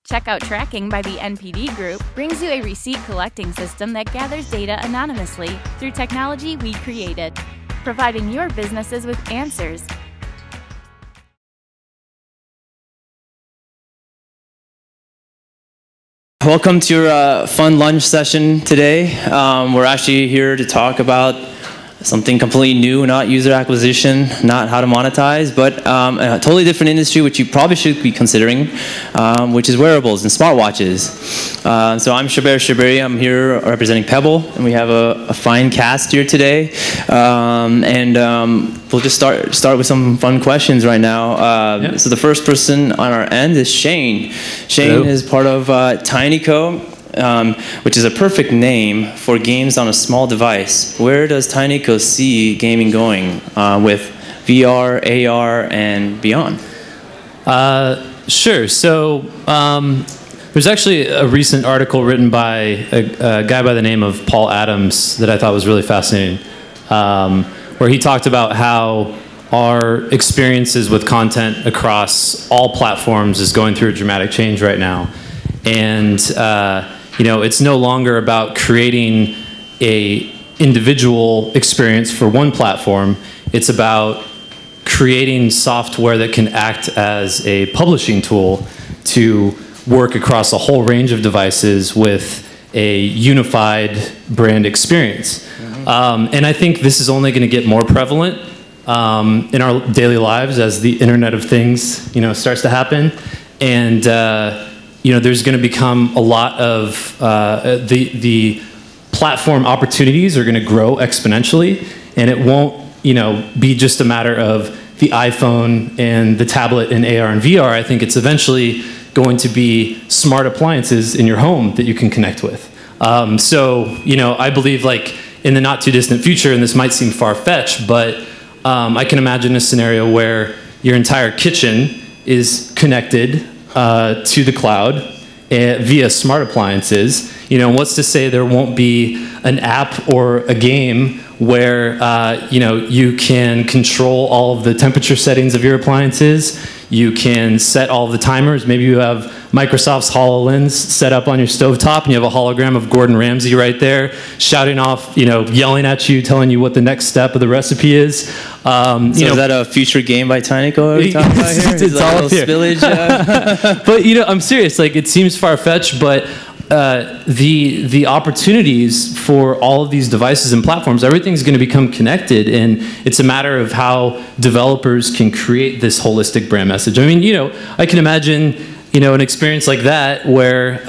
Checkout tracking by the NPD Group brings you a receipt collecting system that gathers data anonymously through technology we created, providing your businesses with answers. Welcome to your fun lunch session today. We're actually here to talk about something completely new, not user acquisition, not how to monetize, but a totally different industry which you probably should be considering, which is wearables and smartwatches. So I'm Shobeiri. I'm here representing Pebble, and we have a fine cast here today. We'll just start with some fun questions right now. So the first person on our end is Shane. Shane Hello. Is part of TinyCo. Which is a perfect name for games on a small device. Where does TinyCo see gaming going with VR, AR, and beyond? Sure. So there's actually a recent article written by a guy by the name of Paul Adams that I thought was really fascinating, where he talked about how our experiences with content across all platforms is going through a dramatic change right now. And you know, it's no longer about creating a individual experience for one platform. It's about creating software that can act as a publishing tool to work across a whole range of devices with a unified brand experience. Mm-hmm. And I think this is only going to get more prevalent in our daily lives as the Internet of Things, you know, starts to happen. And you know, there's going to become a lot of the platform opportunities are going to grow exponentially, and it won't, you know, be just a matter of the iPhone and the tablet and AR and VR. I think it's eventually going to be smart appliances in your home that you can connect with. So, you know, I believe like in the not too distant future, and this might seem far-fetched, but I can imagine a scenario where your entire kitchen is connected to the cloud via smart appliances. You know, what's to say there won't be an app or a game where you know, you can control all of the temperature settings of your appliances. You can set all of the timers. Maybe you have Microsoft's HoloLens set up on your stovetop, and you have a hologram of Gordon Ramsay right there, shouting off, you know, yelling at you, telling you what the next step of the recipe is. So is that a future game by TinyCo we talking about here? It's all up here. Spillage, But you know, I'm serious. Like, it seems far-fetched, but the opportunities for all of these devices and platforms, everything's going to become connected, and it's a matter of how developers can create this holistic brand message. I mean, you know, I can imagine, you know, an experience like that where,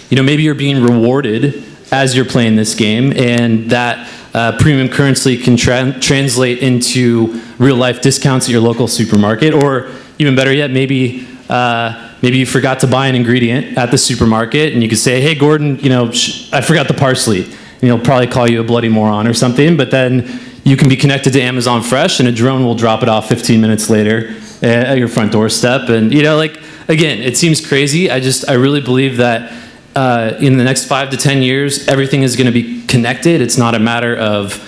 you know, maybe you're being rewarded as you're playing this game, and that premium currency can translate into real-life discounts at your local supermarket, or even better yet, maybe you forgot to buy an ingredient at the supermarket, and you could say, hey, Gordon, you know, I forgot the parsley. And he'll probably call you a bloody moron or something, but then you can be connected to Amazon Fresh, and a drone will drop it off 15 minutes later at your front doorstep. And, you know, like, again, it seems crazy. I really believe that in the next 5 to 10 years, everything is going to be connected. It's not a matter of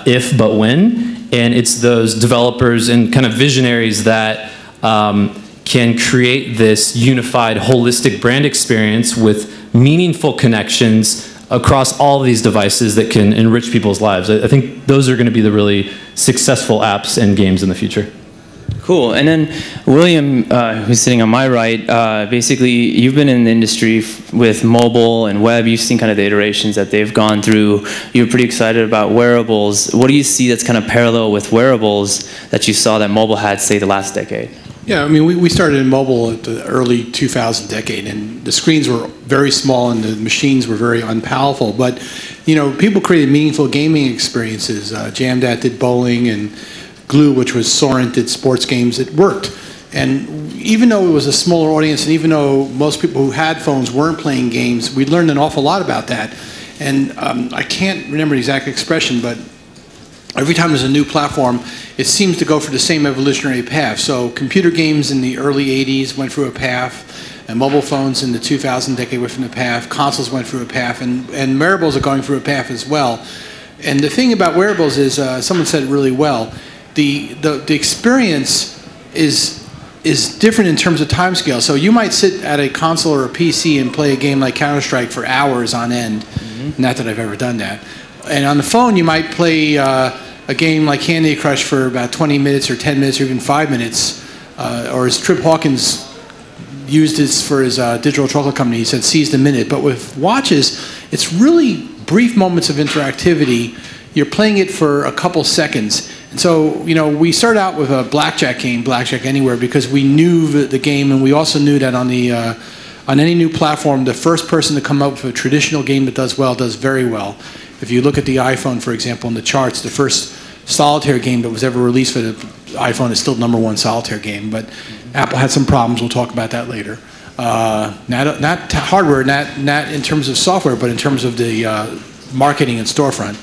if, but when. And it's those developers and kind of visionaries that can create this unified, holistic brand experience with meaningful connections across all of these devices that can enrich people's lives. I think those are going to be the really successful apps and games in the future. Cool. And then William, who's sitting on my right, basically you've been in the industry with mobile and web. You've seen kind of the iterations that they've gone through. You're pretty excited about wearables. What do you see that's kind of parallel with wearables that you saw that mobile had, say, the last decade? Yeah, I mean, we started in mobile at the early 2000 decade, and the screens were very small and the machines were very unpowerful. But, you know, people created meaningful gaming experiences. Jamdat did bowling, and Glue, which was Sorent, did sports games. It worked. And even though it was a smaller audience, and even though most people who had phones weren't playing games, we learned an awful lot about that. And I can't remember the exact expression, but every time there's a new platform, it seems to go for the same evolutionary path. So computer games in the early 80s went through a path, and mobile phones in the 2000 decade went through a path, consoles went through a path, and wearables are going through a path as well. And the thing about wearables is, someone said it really well, the experience is is different in terms of time scale. So you might sit at a console or a PC and play a game like Counter-Strike for hours on end. Not that I've ever done that. And on the phone, you might play a game like Candy Crush for about 20 minutes or 10 minutes or even 5 minutes. Or as Trip Hawkins used this for his digital chocolate company, he said, seized a minute. But with watches, it's really brief moments of interactivity. You're playing it for a couple seconds. And so, you know, we started out with a blackjack game, Blackjack Anywhere, because we knew the game, and we also knew that on the on any new platform, the first person to come up with a traditional game that does well does very well. If you look at the iPhone, for example, in the charts, the first solitaire game that was ever released for the iPhone is still #1 solitaire game. But Apple had some problems. We'll talk about that later. Not hardware, not in terms of software, but in terms of the marketing and storefront.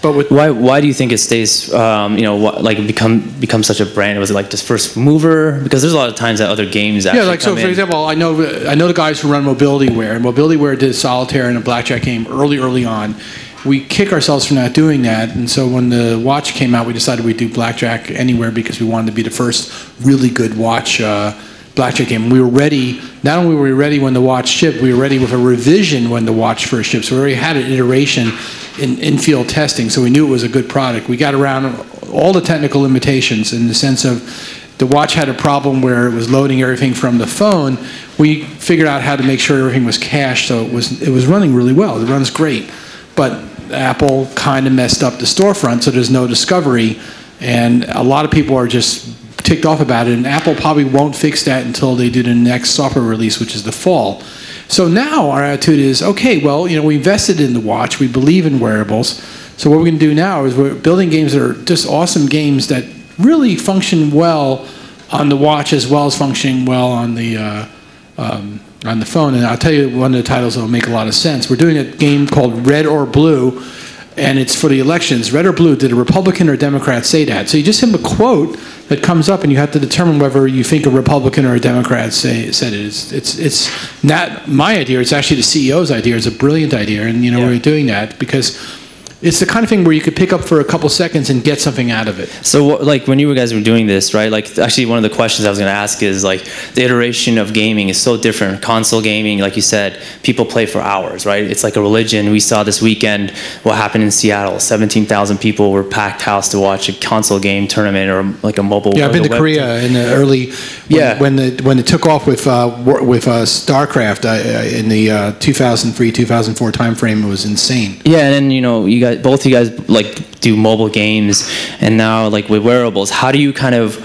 But with why do you think it stays, you know, like become such a brand? Was it like this first mover? Because there's a lot of times that other games actually like so. For example, I know the guys who run Mobilityware, and Mobilityware did solitaire and a blackjack game early on. We kick ourselves for not doing that, and so when the watch came out, we decided we'd do Blackjack Anywhere because we wanted to be the first really good watch blackjack game. We were ready. Not only were we ready when the watch shipped, we were ready with a revision when the watch first shipped. So we already had an iteration in field testing, so we knew it was a good product. We got around all the technical limitations in the sense of the watch had a problem where it was loading everything from the phone. We figured out how to make sure everything was cached, so it was running really well. It runs great, but Apple kind of messed up the storefront, so there's no discovery, and a lot of people are just ticked off about it, and Apple probably won't fix that until they do the next software release, which is the fall. So now our attitude is, okay, well, you know, we invested in the watch, we believe in wearables, so what we're going to do now is we're building games that are just awesome games that really function well on the watch as well as functioning well on the phone. And I'll tell you one of the titles that will make a lot of sense. We're doing a game called Red or Blue, and it's for the elections. Red or blue, did a Republican or Democrat say that? So you just have a quote that comes up, and you have to determine whether you think a Republican or a Democrat said it. It's not my idea. It's actually the CEO's idea. It's a brilliant idea, and you know we're doing that because it's the kind of thing where you could pick up for a couple seconds and get something out of it. So, like, when you guys were doing this, right? Like, actually, one of the questions I was going to ask is like the iteration of gaming is so different. Console gaming, like you said, people play for hours, right? It's like a religion. We saw this weekend what happened in Seattle. 17,000 people were packed house to watch a console game tournament or like a mobile. Yeah, I've been to Korea in the early when it took off with StarCraft in the 2003-2004 time frame. It was insane. Yeah, and then you know both you guys like do mobile games, and now like with wearables, how do you kind of,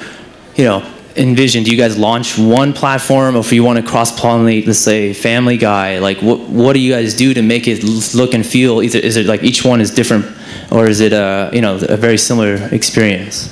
you know, envision? Do you guys launch one platform, or if you want to cross-pollinate, let's say Family Guy, like what do you guys do to make it look and feel? Either is it like each one is different, or is it you know, a very similar experience?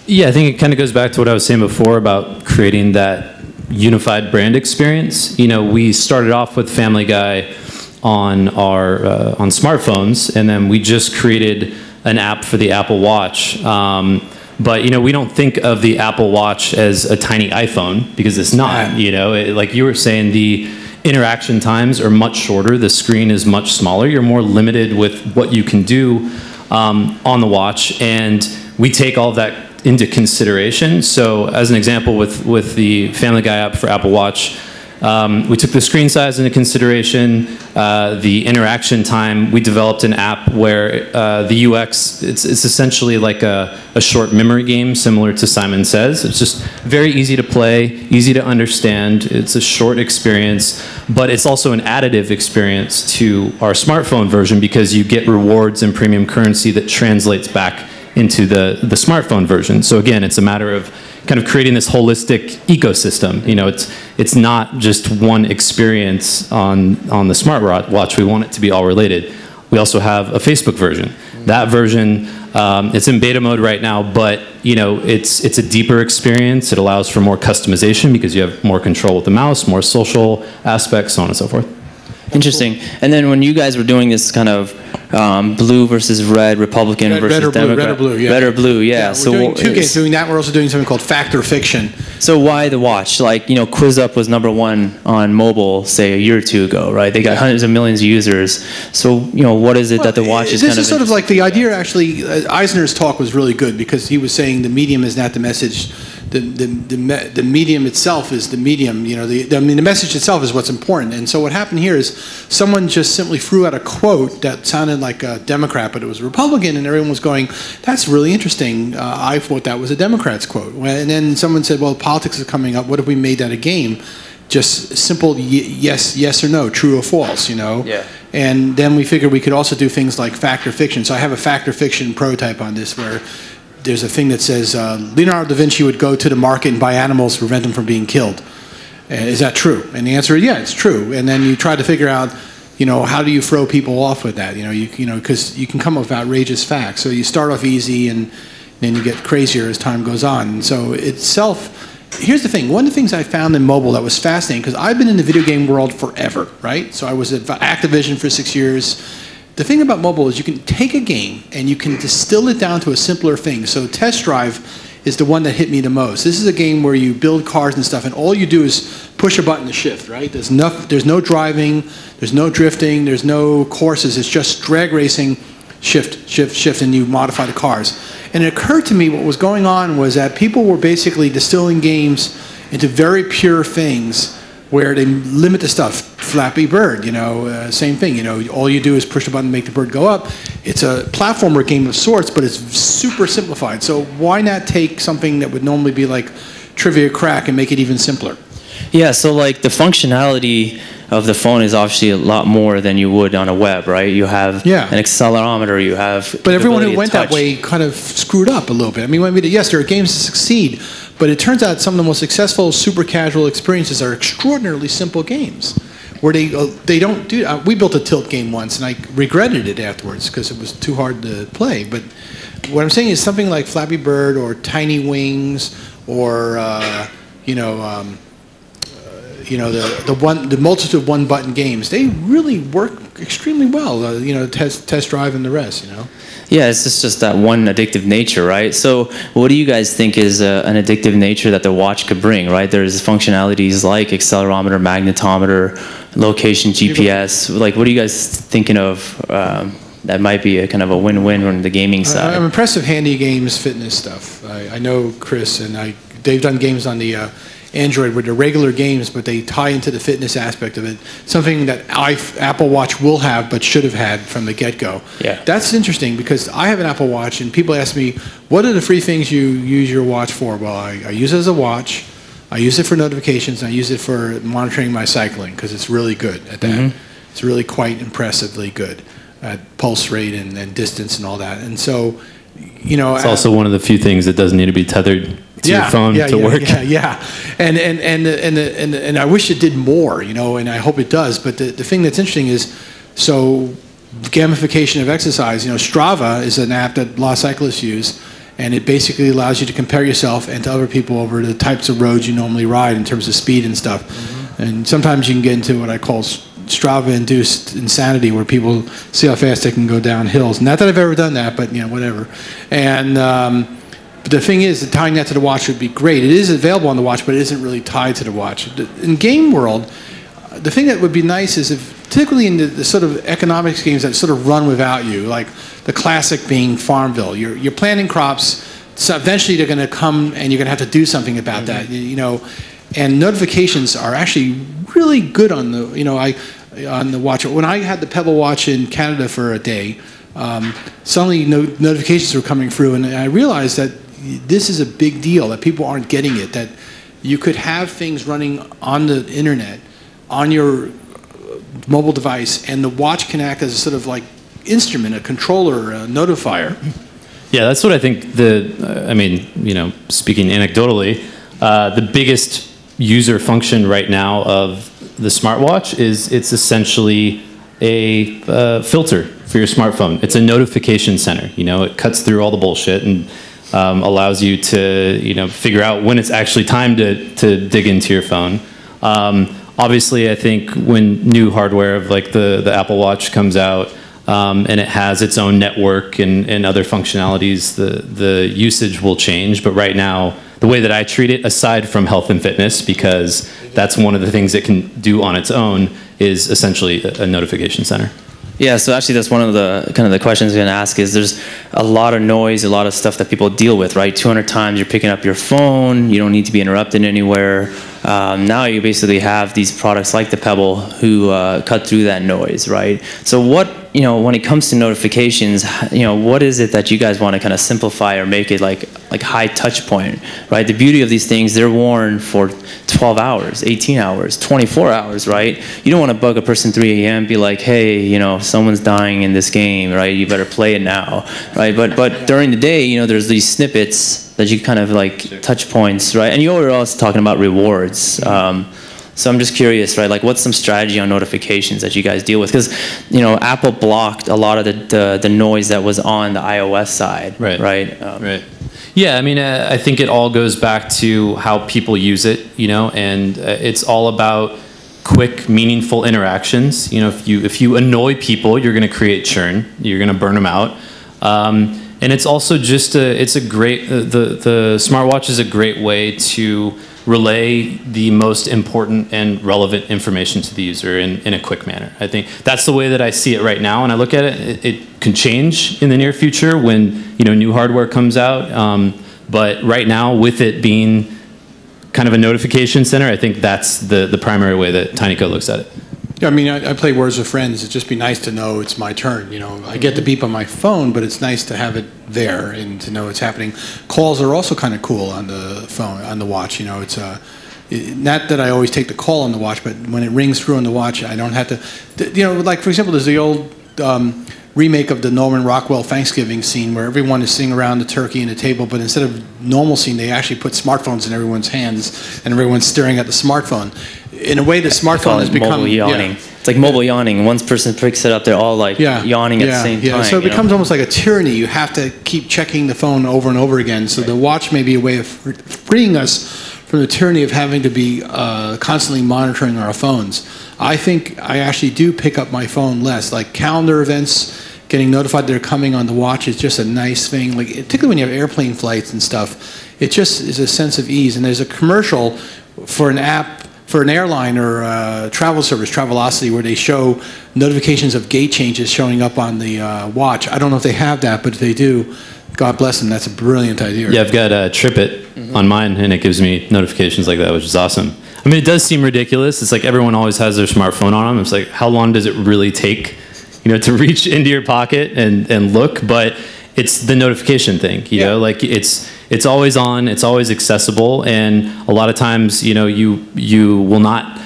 Yeah, I think it kind of goes back to what I was saying before about creating that unified brand experience. You know, we started off with Family Guy on our on smartphones, and then we just created an app for the Apple Watch. But you know, we don't think of the Apple Watch as a tiny iPhone because it's not. You know, like you were saying, the interaction times are much shorter. The screen is much smaller. You're more limited with what you can do on the watch, and we take all of that into consideration. So, as an example, with the Family Guy app for Apple Watch, we took the screen size into consideration, the interaction time. We developed an app where the UX, it's essentially like a short memory game similar to Simon Says. It's just very easy to play, easy to understand. It's a short experience, but it's also an additive experience to our smartphone version because you get rewards and premium currency that translates back into the smartphone version. So again, it's a matter of kind of creating this holistic ecosystem. You know, it's not just one experience on the smartwatch. We want it to be all related. We also have a Facebook version. That version, it's in beta mode right now, but you know, it's a deeper experience. It allows for more customization because you have more control with the mouse, more social aspects, so on and so forth. Interesting. And then when you guys were doing this kind of blue versus red, Republican versus Democrat. Red or blue, yeah. Red or blue, yeah. So we're doing two games. Doing that, we're also doing something called Fact or Fiction. So why the watch? Like, you know, QuizUp was #1 on mobile, say, a year or two ago, right? They got hundreds of millions of users. So, you know, what is it that the watch is kind of... This is sort of like the idea, actually, Eisner's talk was really good because he was saying the medium is not the message, the medium itself is the medium. You know, I mean, the message itself is what's important. And so what happened here is someone just simply threw out a quote that sounded like a Democrat, but it was a Republican, and everyone was going, "That's really interesting. I thought that was a Democrat's quote." And then someone said, "Well, politics is coming up. What if we made that a game? Just simple yes or no, true or false, you know?" Yeah. And then we figured we could also do things like fact or fiction. So I have a fact or fiction prototype on this where there's a thing that says Leonardo da Vinci would go to the market and buy animals to prevent them from being killed. Is that true? And the answer is, yeah, it's true. And then you try to figure out, you know, how do you throw people off with that? You know, because you can come up with outrageous facts. So you start off easy, and then you get crazier as time goes on. And so itself, here's the thing. One of the things I found in mobile that was fascinating, because I've been in the video game world forever, right? So I was at Activision for 6 years. The thing about mobile is you can take a game and you can distill it down to a simpler thing. So Test Drive is the one that hit me the most. This is a game where you build cars and stuff, and all you do is push a button to shift, right? There's no driving, there's no drifting, there's no courses. It's just drag racing, shift, shift, shift, and you modify the cars. And it occurred to me what was going on was that people were basically distilling games into very pure things where they limit the stuff. Flappy Bird, you know, same thing. You know, all you do is push a button to make the bird go up. It's a platformer game of sorts, but it's super simplified. So why not take something that would normally be like Trivia Crack and make it even simpler? Yeah, so like the functionality of the phone is obviously a lot more than you would on a web, right? You have an accelerometer, you have... But everyone who went that way kind of screwed up a little bit. I mean, yes, there are games that succeed, but it turns out some of the most successful super casual experiences are extraordinarily simple games where they don't do... we built a tilt game once, and I regretted it afterwards because it was too hard to play. But what I'm saying is something like Flappy Bird or Tiny Wings or, the multitude of one-button games, they really work extremely well. Test Drive and the rest. You know. Yeah, it's just that one addictive nature, right? So, what do you guys think is an addictive nature that the watch could bring? Right, there's functionalities like accelerometer, magnetometer, location, GPS. Like, what are you guys thinking of? That might be a kind of a win-win on the gaming side. I'm impressed with Handy Games fitness stuff. I know Chris and they've done games on the Android where they're regular games, but they tie into the fitness aspect of it. Something that Apple Watch will have, but should have had from the get-go. Yeah. That's interesting because I have an Apple Watch, and people ask me, what are the free things you use your watch for? Well, I use it as a watch. I use it for notifications. And I use it for monitoring my cycling because it's really good at that. Mm-hmm. It's really quite impressively good at pulse rate and distance and all that. And so, you know, it's also one of the few things that doesn't need to be tethered to your phone to work. Yeah. And I wish it did more, you know, and I hope it does. But the thing that's interesting is, so gamification of exercise. You know, Strava is an app that a lot of cyclists use, and it basically allows you to compare yourself and to other people over the types of roads you normally ride in terms of speed and stuff. Mm-hmm. And sometimes you can get into what I call Strava-induced insanity, where people see how fast they can go down hills. Not that I've ever done that, but you know, whatever. And but the thing is, that tying that to the watch would be great. It is available on the watch, but it isn't really tied to the watch. In game world, the thing that would be nice is if, particularly in the sort of economics games that sort of run without you, like the classic being Farmville. You're planting crops, so eventually they're going to come, and you're going to have to do something about that. You know. And notifications are actually really good on the, on the watch. When I had the Pebble watch in Canada for a day, suddenly notifications were coming through, and I realized that this is a big deal, that people aren't getting it, that you could have things running on the internet, on your mobile device, and the watch can act as a sort of like instrument, a controller, a notifier. Yeah, that's what I think speaking anecdotally, the biggest user function right now of the smartwatch is it's essentially a filter for your smartphone. It's a notification center. You know, it cuts through all the bullshit and allows you to figure out when it's actually time to dig into your phone. Obviously, I think when new hardware of like the Apple Watch comes out and it has its own network and other functionalities, the usage will change. But right now, the way that I treat it, aside from health and fitness, because that's one of the things it can do on its own, is essentially a notification center. Yeah, so actually that's one of the kind of the questions I'm going to ask is there's a lot of noise, a lot of stuff that people deal with, right? 200 times you're picking up your phone, you don't need to be interrupted anywhere. Now you basically have these products like the Pebble who cut through that noise, right? So what, when it comes to notifications, what is it that you guys want to kind of simplify or make it like high touch point, right? The beauty of these things, they're worn for 12 hours, 18 hours, 24 hours, right? You don't want to bug a person 3 a.m. be like, hey, someone's dying in this game, right? You better play it now, right? But during the day, there's these snippets that you kind of like touch points, right? And you were also talking about rewards. So I'm just curious, right? Like, what's some strategy on notifications that you guys deal with? Because, Apple blocked a lot of the noise that was on the iOS side, right? Right. Yeah, I mean, I think it all goes back to how people use it, and it's all about quick, meaningful interactions. If you annoy people, you're going to create churn. You're going to burn them out. And it's also just the smartwatch is a great way to relay the most important and relevant information to the user in a quick manner. I think that's the way that I see it right now, and I look at it. It can change in the near future when new hardware comes out. But right now, with it being kind of a notification center, I think that's the primary way that TinyCo looks at it. Yeah, I mean, I play Words with Friends. It'd just be nice to know it's my turn. I get the beep on my phone, but it's nice to have it there and to know it's happening. Calls are also kind of cool on the phone, on the watch. It's not that I always take the call on the watch, but when it rings through on the watch, I don't have to. Like for example, there's the old remake of the Norman Rockwell Thanksgiving scene where everyone is sitting around the turkey and the table, but instead of normal scene, they actually put smartphones in everyone's hands and everyone's staring at the smartphone. In a way, the smartphone has become mobile yawning. Yeah. It's like mobile yawning. One person picks it up, they're all like yawning at the same time. So it becomes almost like a tyranny. You have to keep checking the phone over and over again. So the watch may be a way of freeing us from the tyranny of having to be constantly monitoring our phones. I think I actually do pick up my phone less. Like calendar events, getting notified they're coming on the watch is just a nice thing. Like particularly when you have airplane flights and stuff, it just is a sense of ease. And there's a commercial for an app for an airline or travel service, Travelocity, where they show notifications of gate changes showing up on the watch. I don't know if they have that, but if they do, God bless them. That's a brilliant idea. Yeah, I've got TripIt on mine, and it gives me notifications like that, which is awesome. I mean, it does seem ridiculous. It's like everyone always has their smartphone on them. It's like, how long does it really take, to reach into your pocket and look? But it's the notification thing, you know, like it's always on, it's always accessible, and a lot of times, you will not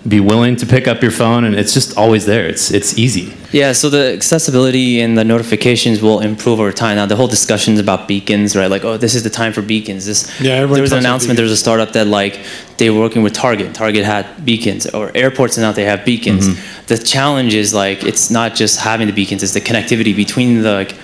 be willing to pick up your phone, and it's just always there. It's easy. Yeah, so the accessibility and the notifications will improve over time. Now, the whole discussion is about beacons, right? Like, oh, this is the time for beacons. There was an announcement, there was a startup that, like, they were working with Target. Target had beacons, or airports now they have beacons. The challenge is, like, it's not just having the beacons, it's the connectivity between the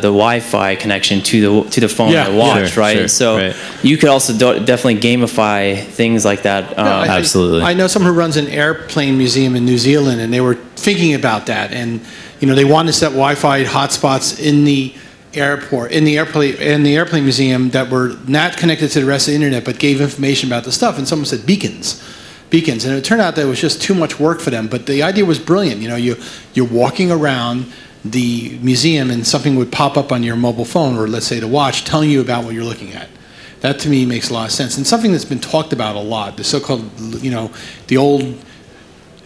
Wi-Fi connection to the phone and the watch, right? So you could also definitely gamify things like that. Absolutely. I know someone who runs an airplane museum in New Zealand, and they were thinking about that, and they wanted to set Wi-Fi hotspots in the airport, in the airplane museum that were not connected to the rest of the internet, but gave information about the stuff. And someone said beacons, and it turned out that it was just too much work for them. But the idea was brilliant. You're walking around the museum and something would pop up on your mobile phone, or let's say the watch, telling you about what you're looking at. That to me makes a lot of sense, and something that's been talked about a lot, the so-called, the old,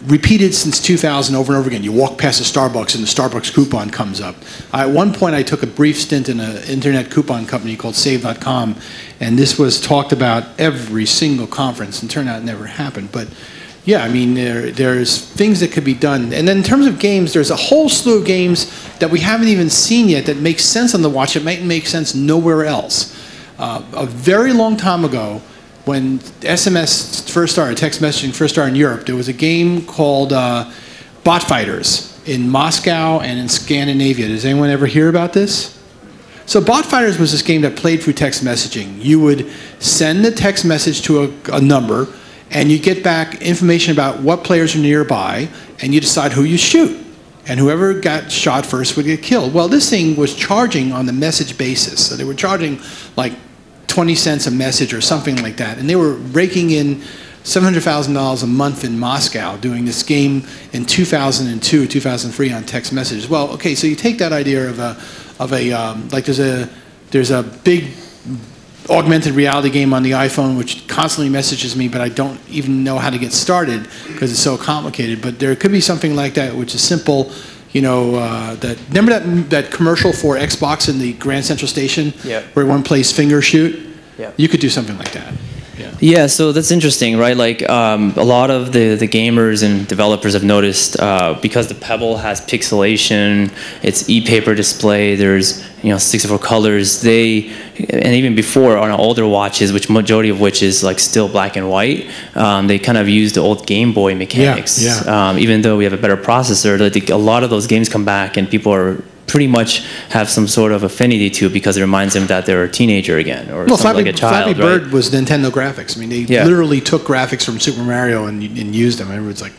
repeated since 2000 over and over again. You walk past a Starbucks and the Starbucks coupon comes up. At one point I took a brief stint in an internet coupon company called Save.com, and this was talked about every single conference, and turned out it never happened. But yeah, I mean, there's things that could be done. And then in terms of games, there's a whole slew of games that we haven't even seen yet that make sense on the watch. It might make sense nowhere else. A very long time ago, when SMS first started, text messaging first started in Europe, there was a game called Bot Fighters in Moscow and in Scandinavia. Does anyone ever hear about this? So Bot Fighters was this game that played through text messaging. You would send a text message to a number, and you get back information about what players are nearby, and you decide who you shoot. And whoever got shot first would get killed. Well, this thing was charging on the message basis. So they were charging like 20 cents a message or something like that. And they were raking in $700,000 a month in Moscow doing this game in 2002, 2003 on text messages. Well, okay, so you take that idea of like there's a big augmented reality game on the iPhone which constantly messages me, but I don't even know how to get started because it's so complicated. But there could be something like that which is simple. You know, remember that commercial for Xbox in the Grand Central Station, where one plays finger shoot? Yeah. You could do something like that. Yeah, so that's interesting, right? Like a lot of the gamers and developers have noticed because the Pebble has pixelation, it's e-paper display, there's 64 colors. And even before on older watches, which majority of which is like still black and white, they kind of use the old Game Boy mechanics. Even though we have a better processor, a lot of those games come back and people are pretty much have some sort of affinity to it because it reminds them that they're a teenager again or like a child. Flappy Bird was Nintendo graphics. I mean, they literally took graphics from Super Mario and used them. Everyone's like,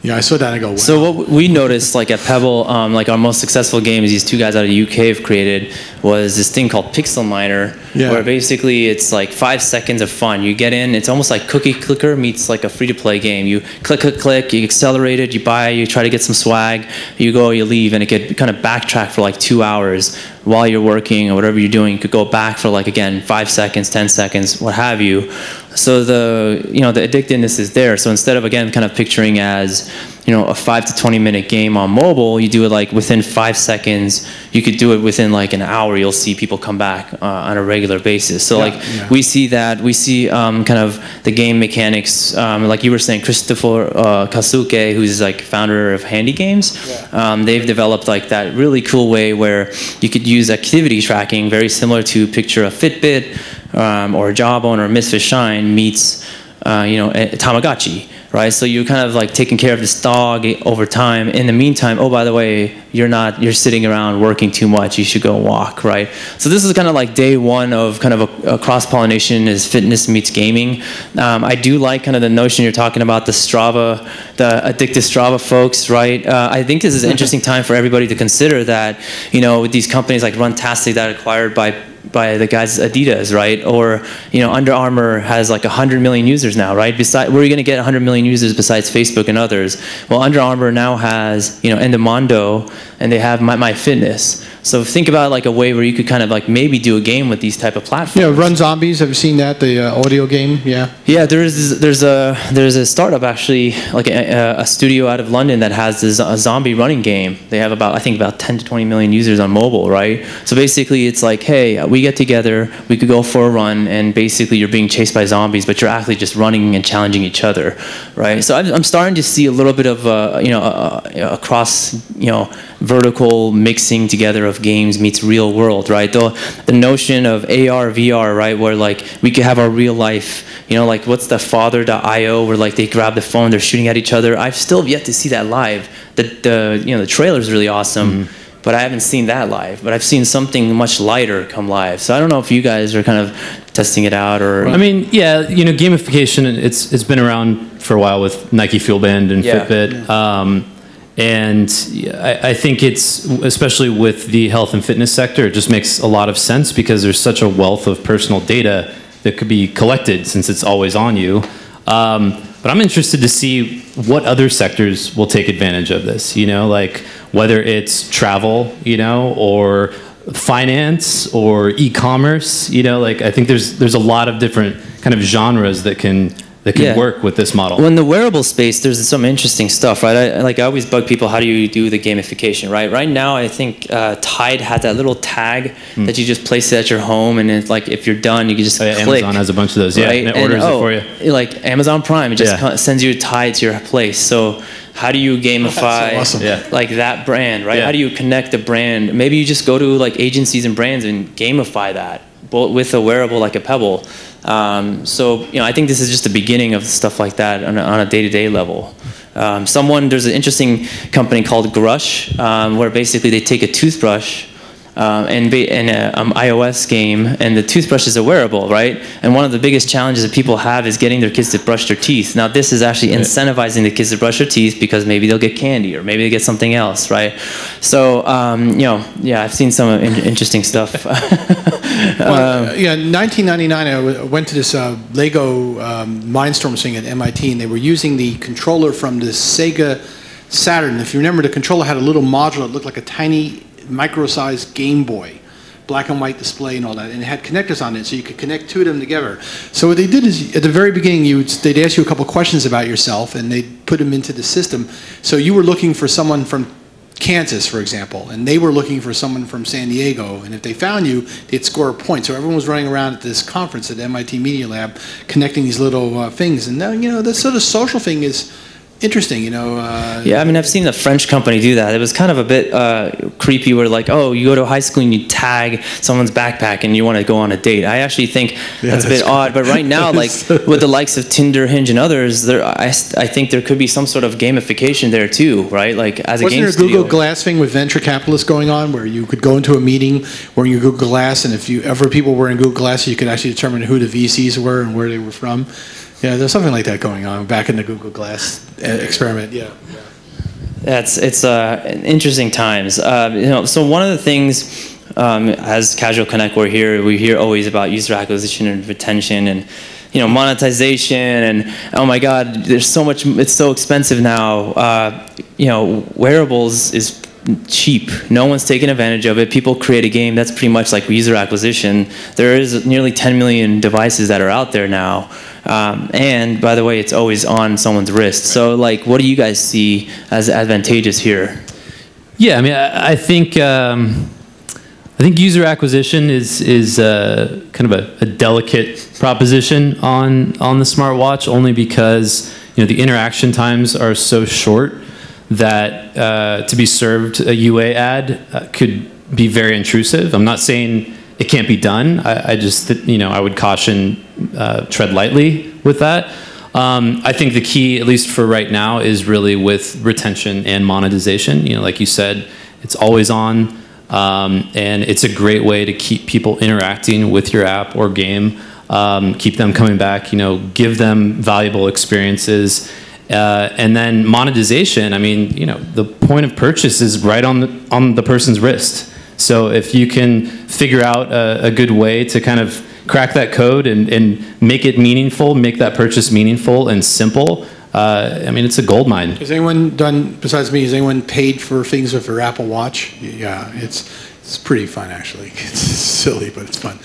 I saw that and I go, wow. So what we noticed, like at Pebble, like our most successful games these two guys out of the UK have created was this thing called Pixel Miner, where basically it's like 5 seconds of fun. You get in, it's almost like Cookie Clicker meets like a free-to-play game. You click, click, click, you accelerate it, you buy, you try to get some swag, you go, you leave, and it could kind of backtrack for like 2 hours while you're working or whatever you're doing. You could go back for like, again, 5 seconds, 10 seconds, what have you. So the addictiveness is there. So instead of, again, kind of picturing as, a 5 to 20 minute game on mobile, you do it like within 5 seconds. You could do it within like an hour. You'll see people come back on a regular basis. So we see that. We see kind of the game mechanics. Like you were saying, Christopher Kasuke, who's like founder of Handy Games, they've developed like that really cool way where you could use activity tracking, very similar to picture a Fitbit or a Jawbone or a Misfit Shine meets a Tamagotchi. Right, so you're kind of like taking care of this dog over time. In the meantime, oh, by the way, you're sitting around working too much. You should go walk, right? So this is kind of like day one of kind of a cross-pollination is fitness meets gaming. I do like kind of the notion you're talking about, the addictive Strava folks, right? I think this is an interesting time for everybody to consider that, with these companies like Runtastic that are acquired by the guys at Adidas, right? Or, Under Armour has like 100 million users now, right? Where are you going to get 100 million users besides Facebook and others? Well, Under Armour now has, Endomondo, and they have MyFitness. So think about like a way where you could kind of like maybe do a game with these type of platforms. Yeah, Run Zombies. Have you seen that? The audio game. Yeah. Yeah, there's a startup actually, like a studio out of London that has a zombie running game. They have about 10 to 20 million users on mobile, right? So basically, it's like, hey, we get together, we could go for a run, and basically you're being chased by zombies, but you're actually just running and challenging each other, right? So I'm starting to see a little bit of a cross, vertical mixing together of games meets real world, right? The notion of AR, VR, right, where like we could have our real life, like what's the father.io where like they grab the phone, they're shooting at each other. I've still yet to see that live. The trailer's really awesome, but I haven't seen that live. But I've seen something much lighter come live. So I don't know if you guys are kind of testing it out or. I mean, yeah, gamification. It's been around for a while with Nike Fuel Band and Fitbit. Yeah. And I think it's, especially with the health and fitness sector, it just makes a lot of sense because there's such a wealth of personal data that could be collected since it's always on you. But I'm interested to see what other sectors will take advantage of this, like whether it's travel, or finance or e-commerce, like I think there's a lot of different kind of genres that can work with this model. Well, in the wearable space, there's some interesting stuff, right? I always bug people, how do you do the gamification, right? Right now, I think Tide had that little tag that you just place it at your home, and it's like if you're done, you can just click. Amazon has a bunch of those, right? And it orders it for you. Like Amazon Prime, it just sends you Tide to your place. So how do you gamify like that brand, right? How do you connect the brand? Maybe you just go to like agencies and brands and gamify that with a wearable like a Pebble. So I think this is just the beginning of stuff like that on a day-to-day level. There's an interesting company called Grush, where basically they take a toothbrush, and iOS game, and the toothbrush is a wearable, right? And one of the biggest challenges that people have is getting their kids to brush their teeth. Now, this is actually incentivizing the kids to brush their teeth because maybe they'll get candy or maybe they get something else, right? So, yeah, I've seen some interesting stuff. Well, yeah, in 1999, I went to this Lego Mindstorm thing at MIT, and they were using the controller from the Sega Saturn. If you remember, the controller had a little module that looked like a tiny micro-sized Game Boy, black and white display and all that, and it had connectors on it, so you could connect two of them together. So what they did is, at the very beginning, they'd ask you a couple questions about yourself, and they'd put them into the system. So you were looking for someone from Kansas, for example, and they were looking for someone from San Diego, and if they found you, they'd score a point. So everyone was running around at this conference at MIT Media Lab, connecting these little things, and now, this sort of social thing is interesting, Yeah, I mean, I've seen the French company do that. It was kind of a bit creepy where like, oh, you go to high school and you tag someone's backpack and you want to go on a date. I actually think that's a bit odd. But right now, like with the likes of Tinder, Hinge, and others, I think there could be some sort of gamification there too, right? Like as a game studio. Wasn't there a Google Glass thing with venture capitalists going on where you could go into a meeting wearing your Google Glass, and if people were in Google Glass, you could actually determine who the VCs were and where they were from? Yeah, there's something like that going on back in the Google Glass experiment. Yeah. It's interesting times. So one of the things, as Casual Connect, we hear always about user acquisition and retention and monetization, and oh my God, there's so much. It's so expensive now. Wearables is cheap. No one's taking advantage of it. People create a game that's pretty much like user acquisition. There is nearly 10 million devices that are out there now. And by the way, it's always on someone's wrist. So like, what do you guys see as advantageous here? Yeah, I mean, I think user acquisition is kind of a delicate proposition on the smartwatch, only because the interaction times are so short that to be served a UA ad could be very intrusive. I'm not saying it can't be done. I just, I would caution tread lightly with that. I think the key, at least for right now, is really with retention and monetization. Like you said, it's always on, and it's a great way to keep people interacting with your app or game, keep them coming back, give them valuable experiences. And then monetization, I mean, the point of purchase is right on the person's wrist. So if you can figure out a good way to kind of crack that code and make it meaningful, make that purchase meaningful and simple, I mean, it's a gold mine. Has anyone done, besides me, has anyone paid for things with their Apple Watch? Yeah, it's pretty fun, actually. It's silly, but it's fun.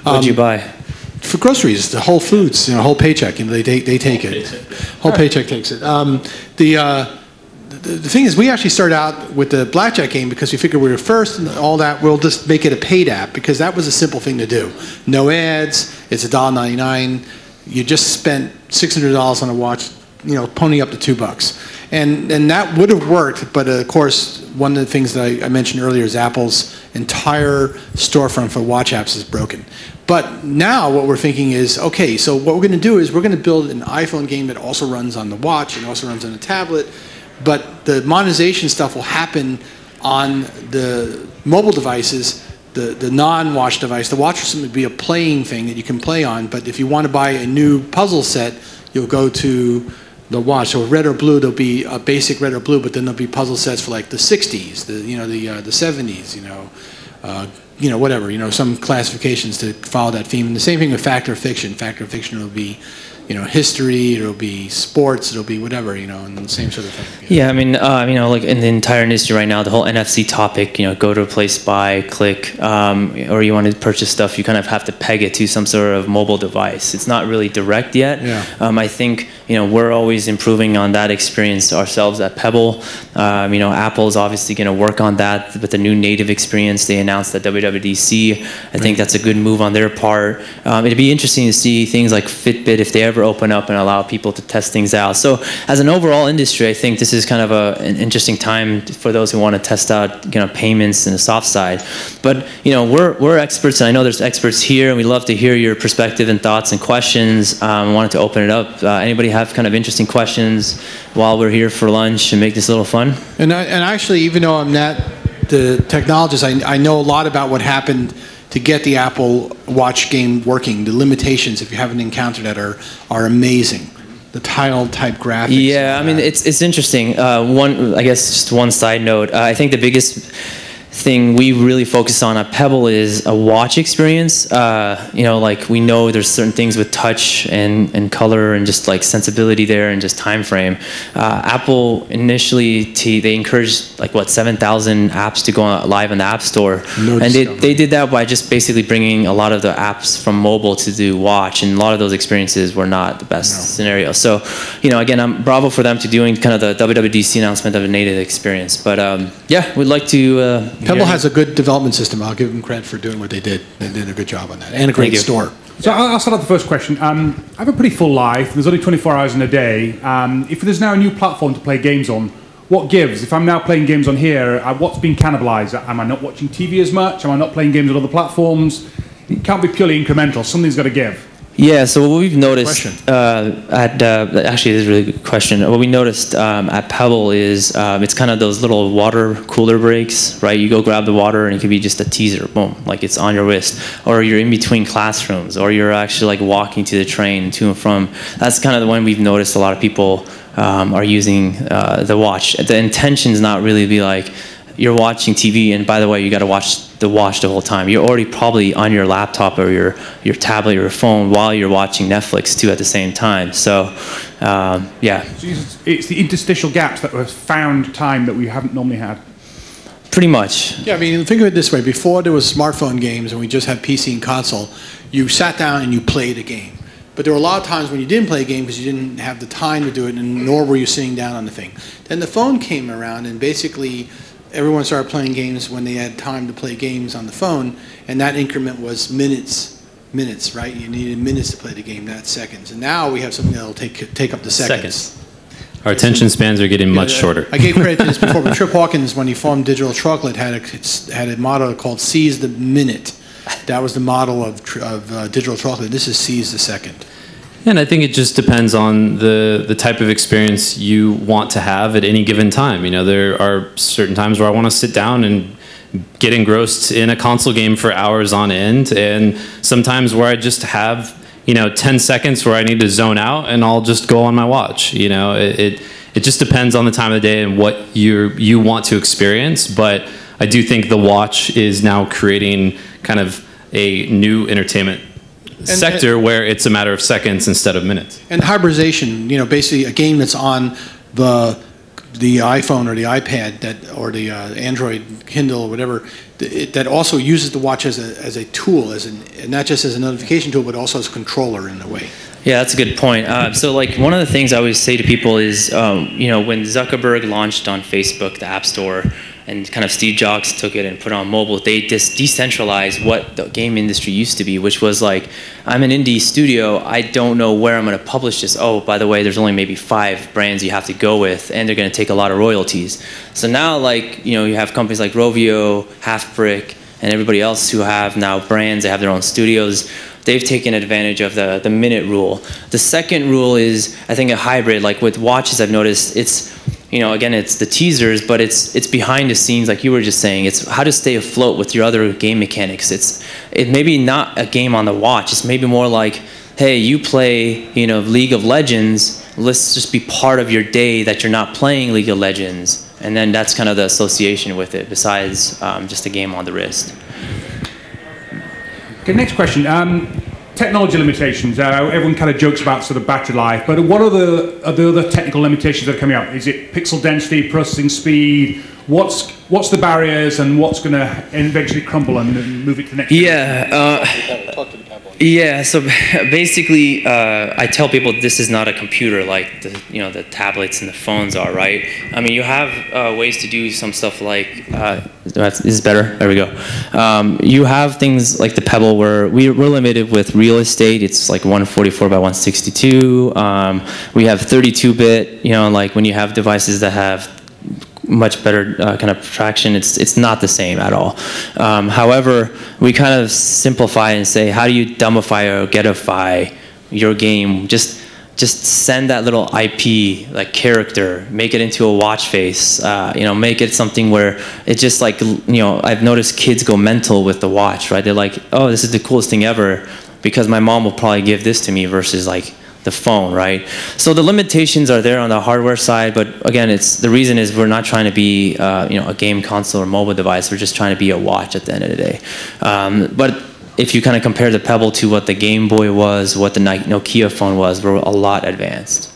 What'd you buy? For groceries, the Whole Foods, whole paycheck, they take it. Whole paycheck takes it. The thing is, we actually started out with the blackjack game because we figured we were first and all that. We'll just make it a paid app because that was a simple thing to do. No ads. It's $1.99. You just spent $600 on a watch, pony up to $2. And that would have worked, but of course, one of the things that I mentioned earlier is Apple's entire storefront for watch apps is broken. But now what we're thinking is, okay, so what we're going to do is we're going to build an iPhone game that also runs on the watch and also runs on a tablet, but the monetization stuff will happen on the mobile devices, the non-watch device. The watch will simply be a playing thing that you can play on, but if you want to buy a new puzzle set, you'll go to the watch. So red or blue, there'll be a basic red or blue, but then there'll be puzzle sets for like the 60s, the 70s, whatever, some classifications to follow that theme. And the same thing with Fact or Fiction. Fact or Fiction will be, history, it'll be sports, it'll be whatever, and the same sort of thing. Yeah, I mean, like in the entire industry right now, the whole NFC topic, go to a place, buy, click, or you want to purchase stuff, you kind of have to peg it to some sort of mobile device. It's not really direct yet. Yeah. I think, we're always improving on that experience ourselves at Pebble. Apple's obviously going to work on that with the new native experience. They announced at WWDC. I think that's a good move on their part. It'd be interesting to see things like Fitbit, if they ever open up and allow people to test things out. So as an overall industry, I think this is kind of an interesting time for those who want to test out payments and the soft side. But we're experts, and I know there's experts here, and we'd love to hear your perspective and thoughts and questions. I wanted to open it up. Anybody have kind of interesting questions while we're here for lunch and make this a little fun? And actually, even though I'm not the technologists, I know a lot about what happened to get the Apple Watch game working. The limitations, if you haven't encountered that, are amazing. The tile-type graphics. Yeah, I mean, it's interesting. I guess just one side note. I think the biggest thing we really focus on at Pebble is a watch experience. You know, like we know there's certain things with touch and color and just like sensibility there and just time frame. Apple initially, they encouraged like what, 7,000 apps to go live in the App Store. And they did that by just basically bringing a lot of the apps from mobile to do watch, and a lot of those experiences were not the best scenario. So, you know, again, I'm bravo for them to doing kind of the WWDC announcement of a native experience. But yeah, we'd like to Pebble has a good development system. I'll give them credit for doing what they did. They did a good job on that. And a great store. So I'll start off the first question. I have a pretty full life. There's only 24 hours in a day. If there's now a new platform to play games on, what gives? If I'm now playing games on here, what's being cannibalized? Am I not watching TV as much? Am I not playing games on other platforms? It can't be purely incremental. Something's got to give. Yeah, so what we've noticed actually, this is a really good question. What we noticed at Pebble is it's kind of those little water cooler breaks, right? You go grab the water and it could be just a teaser, boom, like it's on your wrist. Or you're in between classrooms, or you're actually like walking to the train to and from. That's kind of the one we've noticed a lot of people are using the watch. The intention's not really to be like, you're watching TV, and by the way, you got to watch the whole time. You're already probably on your laptop or your tablet or your phone while you're watching Netflix too at the same time. So, yeah. So it's the interstitial gaps that was found time that we haven't normally had. Pretty much. Yeah, I mean, think of it this way. Before there was smartphone games and we just had PC and console, you sat down and you played a game. But there were a lot of times when you didn't play a game because you didn't have the time to do it, and nor were you sitting down on the thing. Then the phone came around, and basically everyone started playing games when they had time to play games on the phone, and that increment was minutes, right? You needed minutes to play the game, not seconds. And now we have something that will take up to seconds. Our attention spans are getting much shorter. I gave credit to this before, but Trip Hawkins, when he formed Digital Chocolate, had a motto called "Seize the Minute." That was the model of Digital Chocolate. This is "Seize the Second." And I think it just depends on the type of experience you want to have at any given time. You know, there are certain times where I want to sit down and get engrossed in a console game for hours on end, and sometimes where I just have, you know, 10 seconds where I need to zone out and I'll just go on my watch. You know, it just depends on the time of the day and what you want to experience. But I do think the watch is now creating kind of a new entertainment sector where it's a matter of seconds instead of minutes. And hybridization, you know, basically a game that's on the iPhone or the iPad or the Android Kindle or whatever, that also uses the watch as a tool, and not just as a notification tool, but also as a controller in a way. Yeah, that's a good point. So like one of the things I always say to people is, you know, when Zuckerberg launched on Facebook, the App Store, and kind of Steve Jobs took it and put it on mobile, they just decentralized what the game industry used to be, which was like, I'm an indie studio, I don't know where I'm going to publish this. Oh, by the way, there's only maybe 5 brands you have to go with, and they're going to take a lot of royalties. So now, like, you know, you have companies like Rovio, Half Brick, and everybody else who have now brands, they have their own studios. They've taken advantage of the minute rule. The second rule is, I think, a hybrid. Like with watches, I've noticed it's, you know, again, it's the teasers, but it's behind the scenes, like you were just saying. It's how to stay afloat with your other game mechanics. It maybe not a game on the watch. It's maybe more like, hey, you play, you know, League of Legends. Let's just be part of your day that you're not playing League of Legends, and then that's kind of the association with it. Besides just a game on the wrist. Okay, next question. Technology limitations. Everyone kind of jokes about sort of battery life, but what are the other technical limitations that are coming up? Is it pixel density, processing speed? What's the barriers, and what's going to eventually crumble and move it to the next? Yeah. So basically, I tell people this is not a computer like the tablets and the phones are, right? I mean, you have ways to do some stuff like this is better. There we go. You have things like the Pebble where we're limited with real estate. It's like 144 by 162. We have 32-bit. You know, like when you have devices that have much better kind of traction, it's not the same at all. However, we kind of simplify and say, how do you dumbify or getify your game? Just just send that little IP, like character, make it into a watch face, you know, make it something where it's just like, you know, I've noticed kids go mental with the watch, right? They're like, oh, this is the coolest thing ever because my mom will probably give this to me versus like the phone, right? So the limitations are there on the hardware side, but again, the reason is we're not trying to be, you know, a game console or mobile device. We're just trying to be a watch at the end of the day. But if you kind of compare the Pebble to what the Game Boy was, what the Nokia phone was, we're a lot advanced.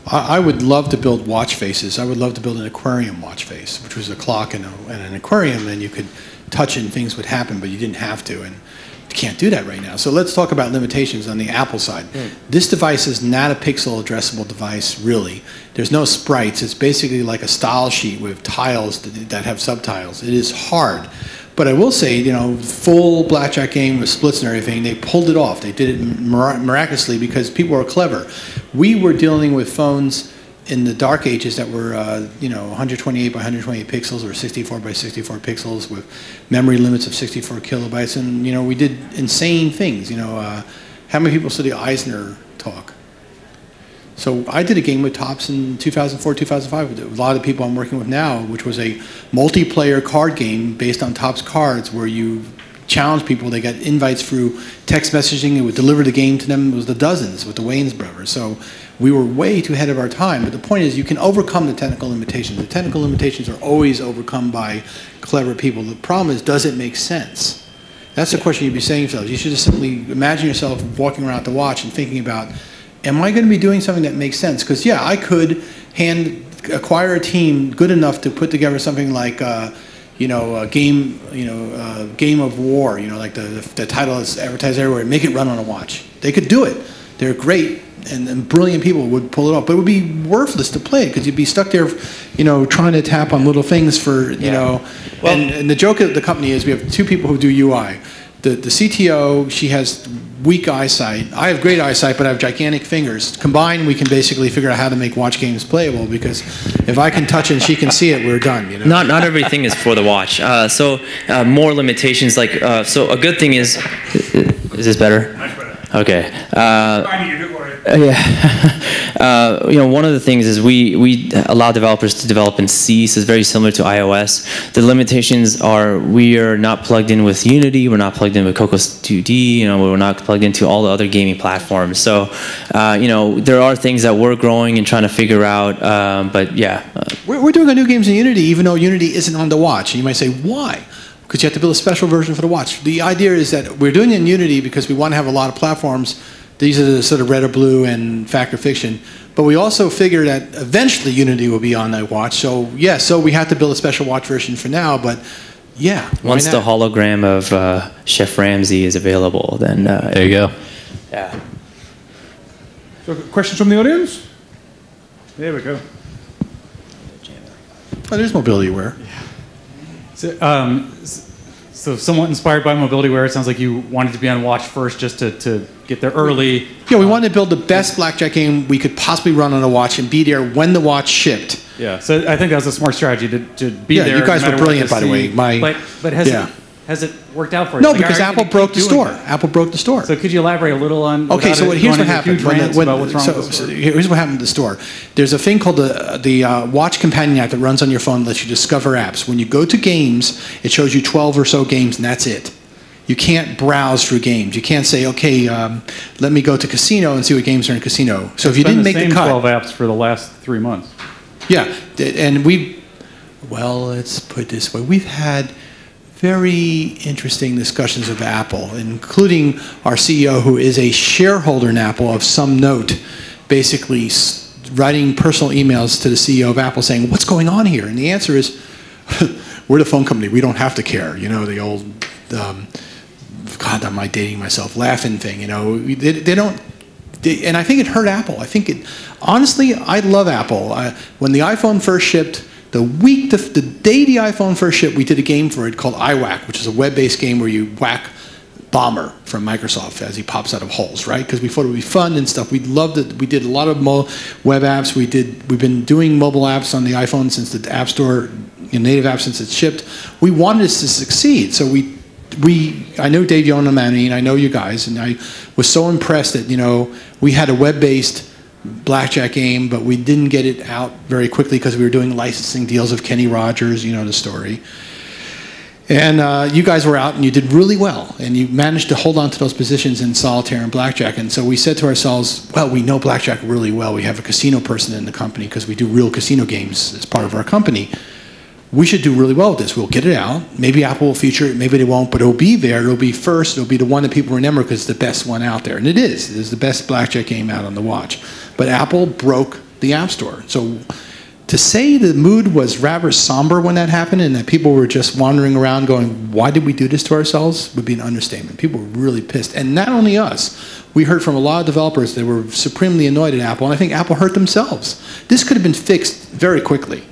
I would love to build watch faces. I would love to build an aquarium watch face, which was a clock and an aquarium, and you could touch it and things would happen, but you didn't have to. And you can't do that right now. So let's talk about limitations on the Apple side. This device is not a pixel addressable device, really. There's no sprites. It's basically like a style sheet with tiles that have subtiles. It is hard. But I will say, you know, full blackjack game with splits and everything, they pulled it off. They did it miraculously because people are clever. We were dealing with phones in the dark ages that were, you know, 128 by 128 pixels or 64 by 64 pixels with memory limits of 64 kilobytes. And, you know, we did insane things. You know, how many people saw the Eisner talk? So I did a game with Topps in 2004, 2005 with a lot of people I'm working with now, which was a multiplayer card game based on Topps cards where you challenge people. They got invites through text messaging. It would deliver the game to them. It was the dozens with the Wayans brothers. So we were way too ahead of our time. But the point is you can overcome the technical limitations. The technical limitations are always overcome by clever people. The problem is, does it make sense? That's the question you'd be saying to yourselves. You should just simply imagine yourself walking around the watch and thinking about, am I going to be doing something that makes sense? Because, yeah, I could acquire a team good enough to put together something like, you know, a game, you know, Game of War, you know, like the title is advertised everywhere, make it run on a watch. They could do it. They're great, and brilliant people would pull it off. But it would be worthless to play it because you'd be stuck there, you know, trying to tap on little things for, you know. Well, and the joke of the company is we have two people who do UI. The CTO, she has weak eyesight. I have great eyesight, but I have gigantic fingers. Combined, we can basically figure out how to make watch games playable because if I can touch it and she can see it, we're done. You know? Not everything is for the watch. So more limitations. Like so, a good thing is this better? Much better. Okay. Yeah. You know, one of the things is we allow developers to develop in C, so it's very similar to iOS. The limitations are we are not plugged in with Unity, we're not plugged in with Cocos 2D, you know, we're not plugged into all the other gaming platforms. So, you know, there are things that we're growing and trying to figure out, but yeah. We're doing our new games in Unity, even though Unity isn't on the watch. And you might say, why? Because you have to build a special version for the watch. The idea is that we're doing it in Unity because we want to have a lot of platforms. These are the sort of red or blue and fact or fiction. But we also figure that eventually Unity will be on that watch. So, yeah, so we have to build a special watch version for now. But, yeah. Once the hologram of Chef Ramsay is available, then... there you go. Yeah. So, questions from the audience? There we go. Oh, there's mobility wear. Yeah. So somewhat inspired by mobility wear, it sounds like you wanted to be on watch first just to get there early. Yeah, we wanted to build the best blackjack game we could possibly run on a watch and be there when the watch shipped. Yeah, so I think that was a smart strategy to be there. Yeah, you guys were brilliant, by the way. But has it worked out for you? No, because Apple broke the store. Apple broke the store. So could you elaborate a little on? Okay, so here's what happened. Here's what happened to the store. There's a thing called the Watch Companion app that runs on your phone that lets you discover apps. When you go to games, it shows you 12 or so games, and that's it. You can't browse through games. You can't say, okay, let me go to casino and see what games are in casino. So if you didn't make the cut, 12 apps for the last 3 months. Yeah, and well, let's put it this way: we've had very interesting discussions with Apple, including our CEO, who is a shareholder in Apple of some note, basically writing personal emails to the CEO of Apple saying, what's going on here? And the answer is, we're the phone company. We don't have to care. You know, the old, God, am I dating myself, laughing thing. You know, they don't. And I think it hurt Apple. I think it, honestly, I love Apple. When the iPhone first shipped, the day the iPhone first shipped, we did a game for it called iWhack, which is a web-based game where you whack Bomber from Microsoft as he pops out of holes, right? Because we thought it would be fun and stuff. We loved it. We did a lot of web apps. We've been doing mobile apps on the iPhone since the App Store, native apps since it shipped. We wanted this to succeed, so I know Dave Yonamani, and I know you guys, and I was so impressed that, you know, we had a web-based blackjack game, but we didn't get it out very quickly because we were doing licensing deals with Kenny Rogers, you know the story. And you guys were out and you did really well, and you managed to hold on to those positions in solitaire and blackjack. And so we said to ourselves, well, we know blackjack really well. We have a casino person in the company because we do real casino games as part of our company. We should do really well with this. We'll get it out. Maybe Apple will feature it, maybe they won't, but it'll be there. It'll be first. It'll be the one that people remember because it's the best one out there. And it is. It is the best blackjack game out on the watch. But Apple broke the App Store. So to say the mood was rather somber when that happened and that people were just wandering around going, why did we do this to ourselves, would be an understatement. People were really pissed. And not only us. We heard from a lot of developers that were supremely annoyed at Apple, and I think Apple hurt themselves. This could have been fixed very quickly,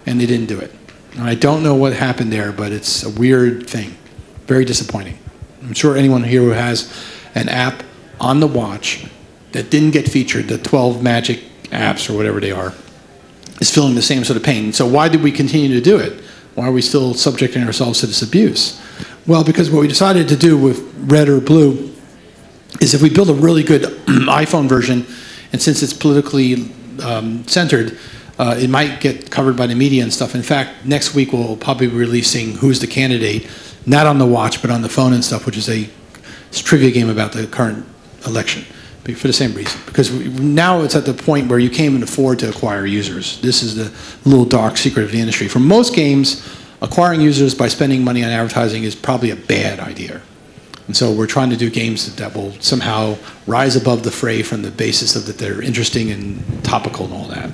and they didn't do it. And I don't know what happened there, but it's a weird thing. Very disappointing. I'm sure anyone here who has an app on the watch that didn't get featured, the 12 magic apps or whatever they are, is feeling the same sort of pain. So why did we continue to do it? Why are we still subjecting ourselves to this abuse? Well, because what we decided to do with Red or Blue is if we build a really good iPhone version, and since it's politically centered, it might get covered by the media and stuff. In fact, next week we'll probably be releasing Who's the Candidate, not on the watch, but on the phone and stuff, which is a trivia game about the current election. For the same reason, because now it's at the point where you can't even afford to acquire users. This is the little dark secret of the industry. For most games, acquiring users by spending money on advertising is probably a bad idea. And so we're trying to do games that will somehow rise above the fray from the basis of that they're interesting and topical and all that.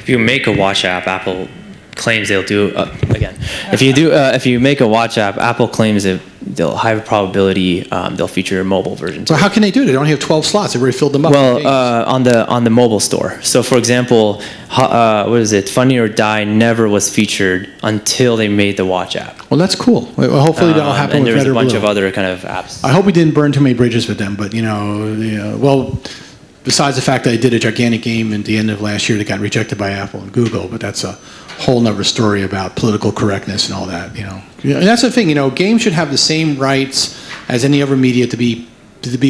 If you make a watch app, Apple claims they'll do again. If you make a watch app, Apple claims that they'll high probability they'll feature a mobile version too. So how can they do it? They only have 12 slots. They've already filled them up. Well, on the mobile store. So for example, what is it? Funny or Die never was featured until they made the watch app. Well, that's cool. Well, hopefully that'll happen with Red or Blue. And there's a bunch of other kind of apps. I hope we didn't burn too many bridges with them, but well, besides the fact that I did a gigantic game at the end of last year that got rejected by Apple and Google, but that's a whole nother story about political correctness and all that, And that's the thing, games should have the same rights as any other media to be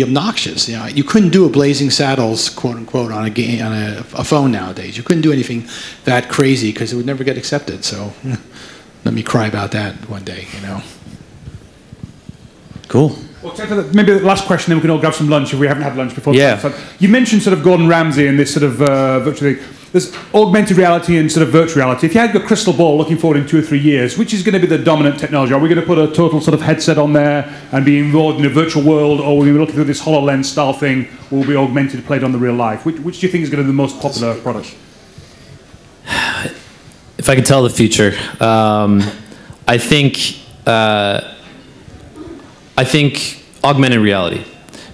obnoxious. You couldn't do a Blazing Saddles, quote unquote, on a phone nowadays. You couldn't do anything that crazy because it would never get accepted. So let me cry about that one day, Cool. Well, maybe the last question, then we can all grab some lunch if we haven't had lunch before. Yeah. So you mentioned sort of Gordon Ramsay and this sort of virtual thing. There's augmented reality and sort of virtual reality. If you had your crystal ball looking forward in 2 or 3 years, which is going to be the dominant technology? Are we going to put a total sort of headset on there and be involved in a virtual world, or are we going to be looking through this HoloLens style thing, will be augmented, played on the real life? Which do you think is going to be the most popular product? If I could tell the future, I think augmented reality,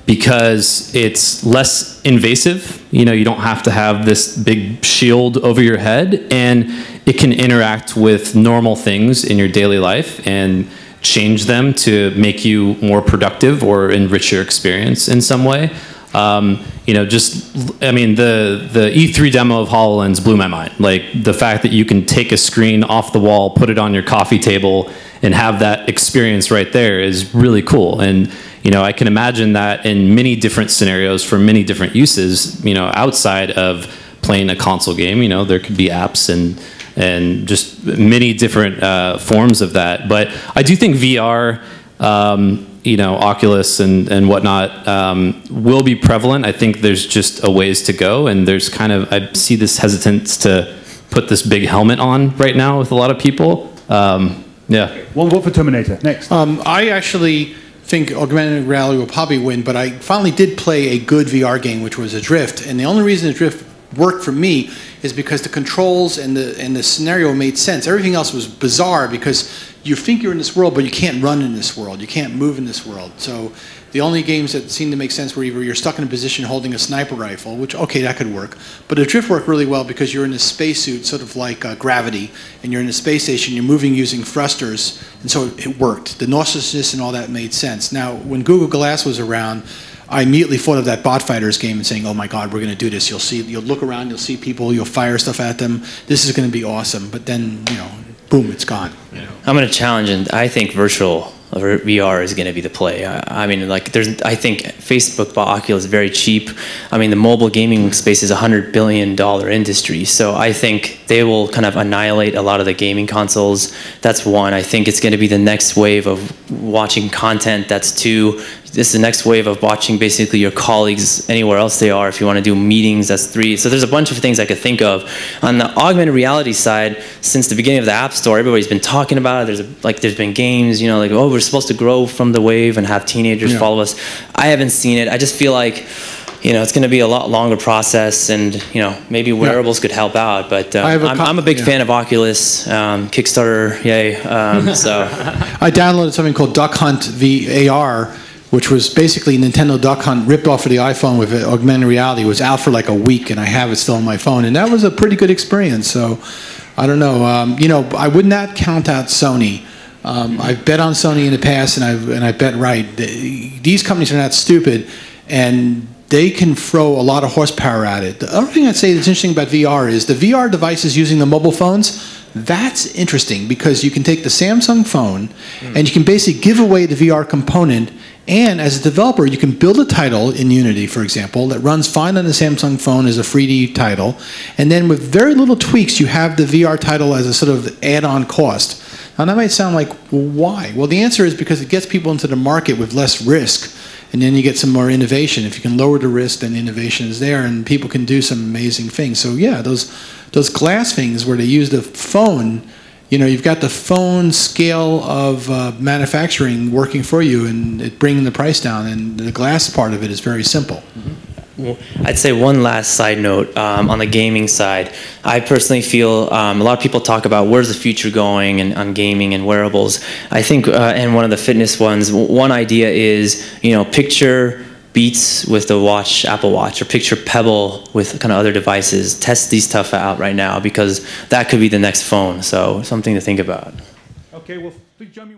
because it's less invasive. You don't have to have this big shield over your head, and it can interact with normal things in your daily life and change them to make you more productive or enrich your experience in some way. The E3 demo of HoloLens blew my mind. Like, the fact that you can take a screen off the wall, put it on your coffee table, and have that experience right there is really cool. And I can imagine that in many different scenarios for many different uses, outside of playing a console game. There could be apps and just many different forms of that. But I do think VR, Oculus and whatnot will be prevalent. I think there's just a ways to go, and there's I see this hesitance to put this big helmet on right now with a lot of people. Yeah. One vote for Terminator. Next. I actually think augmented reality will probably win, but I finally did play a good VR game, which was Adrift, and the only reason Adrift worked for me is because the controls and the scenario made sense. Everything else was bizarre because you think you're in this world, but you can't run in this world. You can't move in this world. So the only games that seemed to make sense were either you're stuck in a position holding a sniper rifle, which, okay, that could work. But Adrift worked really well because you're in a spacesuit, sort of like Gravity, and you're in a space station, you're moving using thrusters, and so it worked. The nauseousness and all that made sense. Now, when Google Glass was around, I immediately thought of that Bot Fighters game and saying, oh my God, we're going to do this. You'll look around, you'll see people, you'll fire stuff at them. This is going to be awesome. But then, boom, it's gone. I'm going to challenge, and I think virtual VR is going to be the play. I mean, like, I think Facebook bought Oculus very cheap. I mean, the mobile gaming space is a $100 billion industry, so I think they will kind of annihilate a lot of the gaming consoles. That's one. I think it's going to be the next wave of watching content. That's two. This is the next wave of watching basically your colleagues anywhere else they are. If you want to do meetings, that's three. So there's a bunch of things I could think of. On the augmented reality side, since the beginning of the App Store, everybody's been talking about it. There's been games, you know, like, oh, we're supposed to grow from the wave and have teenagers follow us. I haven't seen it. I just feel like, you know, it's going to be a lot longer process, and, you know, maybe wearables could help out. But I'm a big fan of Oculus, Kickstarter, yay. So I downloaded something called Duck Hunt VR, which was basically Nintendo Duck Hunt ripped off of the iPhone with augmented reality. It was out for like a week, and I have it still on my phone, and that was a pretty good experience. So I don't know. You know, I would not count out Sony. I've bet on Sony in the past, and I bet right. These companies are not stupid, and they can throw a lot of horsepower at it. The other thing I'd say that's interesting about VR is the VR devices using the mobile phones. That's interesting because you can take the Samsung phone and you can basically give away the VR component, and as a developer you can build a title in Unity, for example, that runs fine on the Samsung phone as a 3D title, and then with very little tweaks you have the VR title as a sort of add-on cost. Now that might sound like, well, why? Well, the answer is because it gets people into the market with less risk, and then you get some more innovation. If you can lower the risk, then innovation is there, and people can do some amazing things. So yeah, those glass things where they use the phone, you know, you've got the phone scale of manufacturing working for you, and it bringing the price down, and the glass part of it is very simple. Well, I'd say one last side note on the gaming side. I personally feel a lot of people talk about where's the future going and on gaming and wearables. I think, and one of the fitness ones, one idea is, you know, picture Beats with the watch, Apple Watch, or picture Pebble with kind of other devices. Test these stuff out right now because that could be the next phone. So something to think about. Okay, well, please join me.